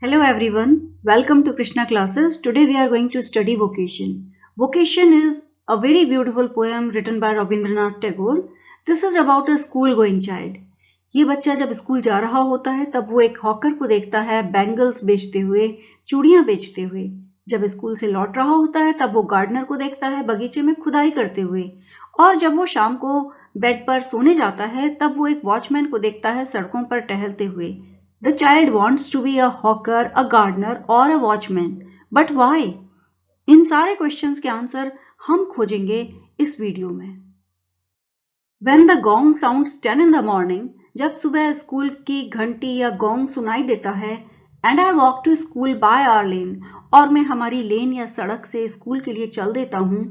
Hello everyone, welcome to Krishna classes. Today we are going to study Vocation. Vocation is a very beautiful poem written by Rabindranath Tagore. This is about a school going child. ये बच्चा जब school जा रहा होता है तब वो एक हॉकर को देखता है बैंगल्स बेचते हुए, चूड़ियां बेचते हुए। जब स्कूल से लौट रहा होता है तब वो गार्डनर को देखता है बगीचे में खुदाई करते हुए। और जब वो शाम को बेड पर सोने जाता है तब वो एक वॉचमैन को देखता है सड़कों पर टहलते हुए। The child wants to be a hawker, a gardener or a watchman. But why? इन सारे क्वेश्चंस के आंसर हम खोजेंगे इस वीडियो में। When the gong sounds 10 in the morning, जब सुबह स्कूल की घंटी या गोंग सुनाई देता है, and I walk to school by our lane, और मैं हमारी लेन या सड़क से स्कूल के लिए चल देता हूँ।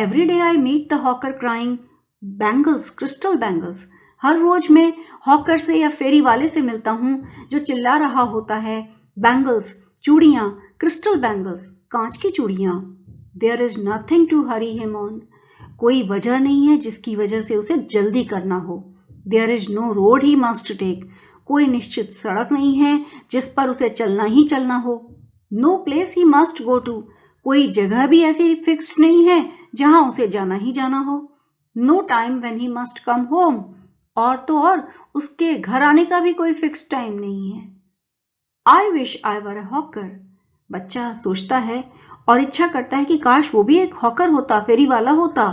Every day I meet the hawker crying, bangles, crystal bangles. हर रोज मैं हॉकर से या फेरी वाले से मिलता हूँ जो चिल्ला रहा होता है बैंगल्स, चूड़ियां, क्रिस्टल बैंगल्स, कांच की चूड़ियां। There is nothing to hurry him on, कोई वजह नहीं है जिसकी वजह से उसे जल्दी करना हो। There is no road he must take, कोई निश्चित सड़क नहीं है जिस पर उसे चलना ही चलना हो। No place he must go to, कोई जगह भी ऐसी फिक्स्ड नहीं है जहां उसे जाना ही जाना हो। No time when he must come home, और तो और उसके घर आने का भी कोई फिक्स टाइम नहीं है। I wish I were a hawker, बच्चा सोचता है और इच्छा करता है कि काश वो भी एक हॉकर होता, फेरी वाला होता।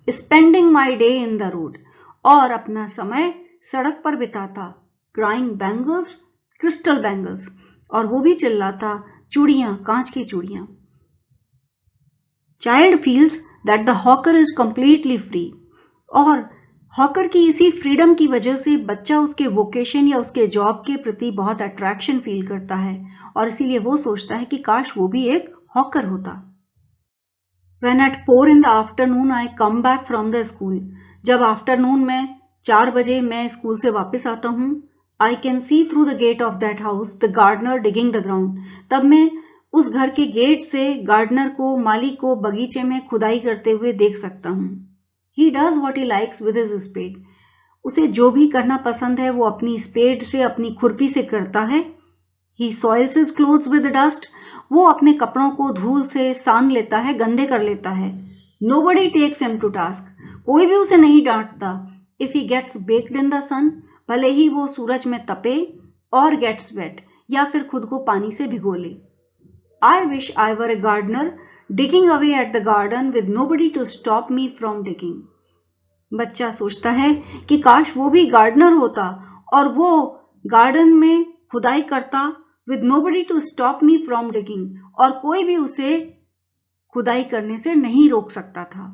Spending my day in the road, और अपना समय सड़क पर बिताता। क्राइंग बैंगल्स, क्रिस्टल बैंगल्स, और वो भी चिल्लाता चूड़ियां, कांच की चूड़ियां। Child feels that the hawker is completely free, और हॉकर की इसी फ्रीडम की वजह से बच्चा उसके वोकेशन या उसके जॉब के प्रति बहुत अट्रैक्शन फील करता है और इसीलिए वो सोचता है कि काश वो भी एक हॉकर होता। When at 4 in the afternoon I come back from the school, जब आफ्टरनून में 4 बजे मैं स्कूल से वापस आता हूँ। I can see through the gate of that house the gardener digging the ground, तब मैं उस घर के गेट से गार्डनर को, माली को बगीचे में खुदाई करते हुए देख सकता हूँ। He does what he likes with his spade. उसे जो भी करना पसंद है वो अपनी स्पेड से, अपनी खुरपी से करता है। He soils his clothes with dust. वो अपने कपड़ों को धूल से सान लेता है, गंदे कर लेता है। Nobody takes him to task. कोई भी उसे नहीं डांटता। If he gets baked in the sun, भले ही वो सूरज में तपे, और gets wet, या फिर खुद को पानी से भिगो ले। I wish I were a gardener, digging away at the garden with nobody to stop me from digging. बच्चा सोचता है कि काश वो भी गार्डनर होता और वो गार्डन में खुदाई करता with nobody to stop me from digging, और कोई भी उसे खुदाई करने से नहीं रोक सकता था।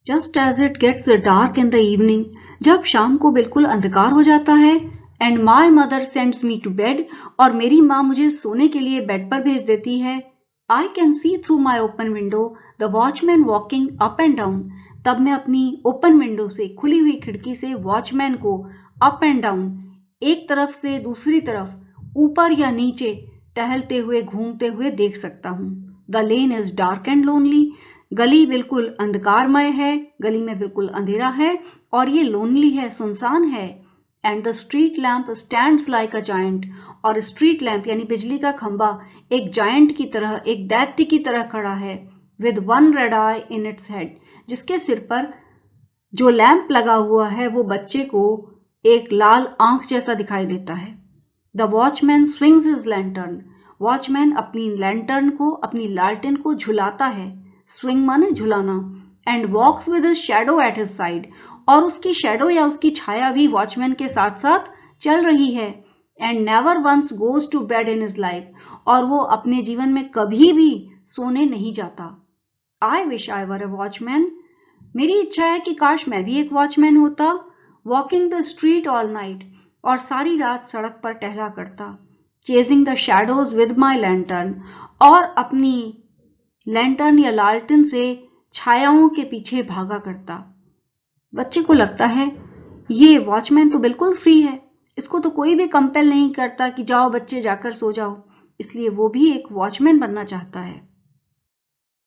Just as it gets dark in the evening, जब शाम को बिल्कुल अंधकार हो जाता है, and my mother sends me to bed, और मेरी माँ मुझे सोने के लिए बेड पर भेज देती है। I can see through my open window the watchman walking up and down, तब मैं अपनी ओपन विंडो से, खुली हुई खिड़की से वॉचमैन को अप एंड डाउन, एक तरफ से दूसरी तरफ, ऊपर या नीचे टहलते हुए, घूमते हुए देख सकता हूँ। The lane is dark and lonely, गली बिल्कुल अंधकारमय है, गली में बिल्कुल अंधेरा है और ये लोनली है, सुनसान है। And the street lamp stands like a giant, और स्ट्रीट लैम्प यानी बिजली का खंबा एक जायंट की तरह, एक दैत्य की तरह खड़ा है। With one red I in its head, जिसके सिर पर जो लैंप लगा हुआ है वो बच्चे को एक लाल आंख जैसा दिखाई देता है। The watchman swings his lantern, watchman अपनी लैंटर्न को, अपनी लालटेन को झुलाता है। स्विंग माने झुलाना। And walks with his shadow at his side, और उसकी शैडो या उसकी छाया भी वॉचमैन के साथ साथ चल रही है। And never once goes to bed in his life, और वो अपने जीवन में कभी भी सोने नहीं जाता। I wish I were a watchman, मेरी इच्छा है कि काश मैं भी एक वॉचमैन होता। Walking the street all night, और सारी रात सड़क पर टहला करता। Chasing the shadows with my lantern, और अपनी लैंटर्न या लालटेन से छायाओं के पीछे भागा करता। बच्चे को लगता है ये वॉचमैन तो बिल्कुल फ्री है, इसको तो कोई भी कंपेल नहीं करता कि जाओ बच्चे जाकर सो जाओ, इसलिए वो भी एक वॉचमैन बनना चाहता है।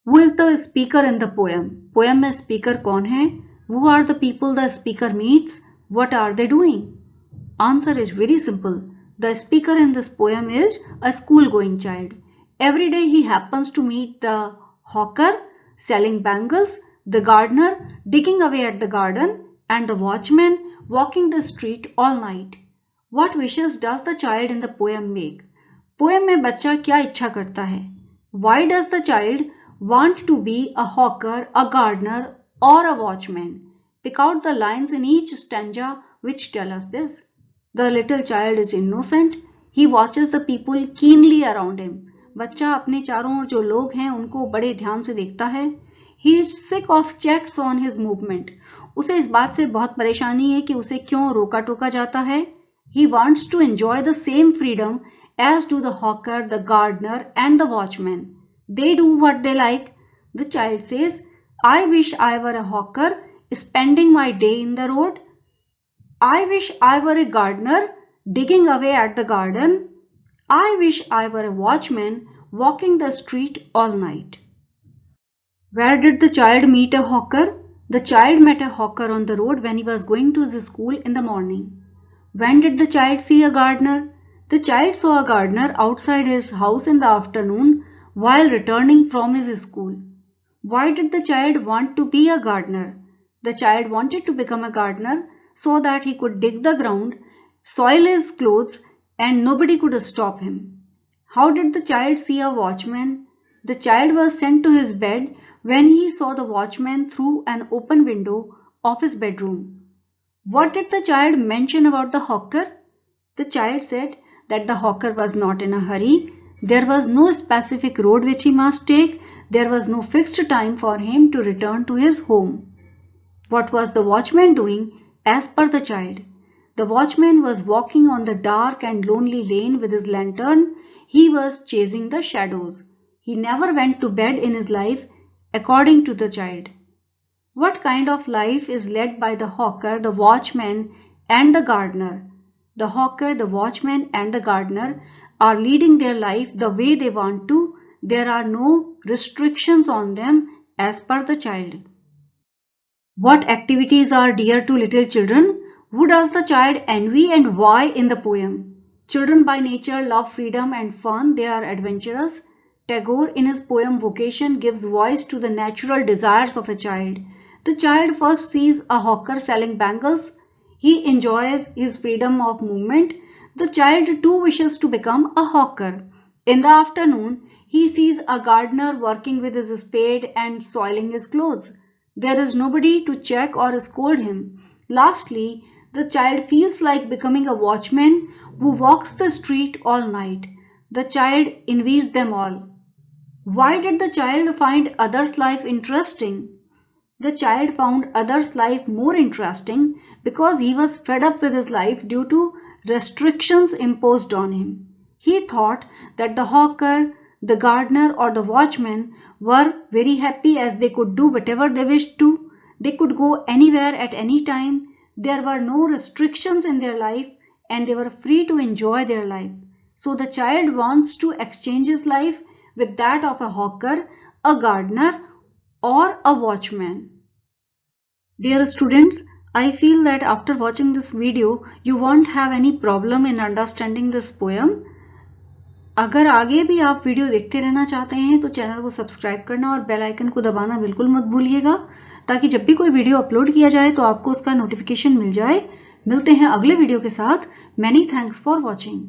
Who is the speaker in the poem? Poem में स्पीकर कौन है? Who are the people the speaker meets? What are they doing? Answer is very simple. The speaker in this poem is a school-going child. Every day he happens to meet the hawker selling bangles, the gardener digging away at the garden, and the watchman walking the street all night. What wishes does the child in the poem make? Poem में बच्चा क्या इच्छा करता है? Why does the child want to be a hawker, a gardener, or a watchman? Pick out the lines in each stanza which tell us this. The little child is innocent. He watches the people keenly around him. बच्चा अपने चारों ओर जो लोग हैं उनको बड़े ध्यान से देखता है. He is sick of checks on his movement. उसे इस बात से बहुत परेशानी है कि उसे क्यों रोका टोका जाता है. He wants to enjoy the same freedom as do the hawker, the gardener, and the watchman. They do what they like. The child says, I wish I were a hawker, spending my day in the road. I wish I were a gardener, digging away at the garden. I wish I were a watchman, walking the street all night. Where did the child meet a hawker? The child met a hawker on the road when he was going to his school in the morning. When did the child see a gardener? The child saw a gardener outside his house in the afternoon while returning from his school. Why did the child want to be a gardener? The child wanted to become a gardener so that he could dig the ground, soil his clothes, and nobody could stop him. How did the child see a watchman? The child was sent to his bed when he saw the watchman through an open window of his bedroom. What did the child mention about the hawker? The child said that the hawker was not in a hurry. There was no specific road which he must take. There was no fixed time for him to return to his home. What was the watchman doing as per the child? The watchman was walking on the dark and lonely lane with his lantern. He was chasing the shadows. He never went to bed in his life, according to the child. What kind of life is led by the hawker, the watchman, and the gardener? The hawker, the watchman, and the gardener are leading their life the way they want to. There are no restrictions on them as per the child. What activities are dear to little children? Who does the child envy and why in the poem? Children by nature love freedom and fun. They are adventurous. Tagore in his poem Vocation gives voice to the natural desires of a child. The child first sees a hawker selling bangles. He enjoys his freedom of movement. The child too wishes to become a hawker. In the afternoon, he sees a gardener working with his spade and soiling his clothes. There is nobody to check or scold him. Lastly, the child feels like becoming a watchman who walks the street all night. The child envies them all. Why did the child find others' life interesting? The child found others' life more interesting because he was fed up with his life due to restrictions imposed on him. He thought that the hawker, the gardener, or the watchman were very happy as they could do whatever they wished to. They could go anywhere at any time. There were no restrictions in their life and they were free to enjoy their life. So the child wants to exchange his life with that of a hawker, a gardener, or a watchman. Dear students, I feel that after watching this video, you won't have any problem in understanding this poem. अगर आगे भी आप video देखते रहना चाहते हैं तो channel को सब्सक्राइब करना और बेल आइकन को दबाना बिल्कुल मत भूलिएगा, ताकि जब भी कोई वीडियो अपलोड किया जाए तो आपको उसका नोटिफिकेशन मिल जाए. मिलते हैं अगले वीडियो के साथ. Many thanks for watching.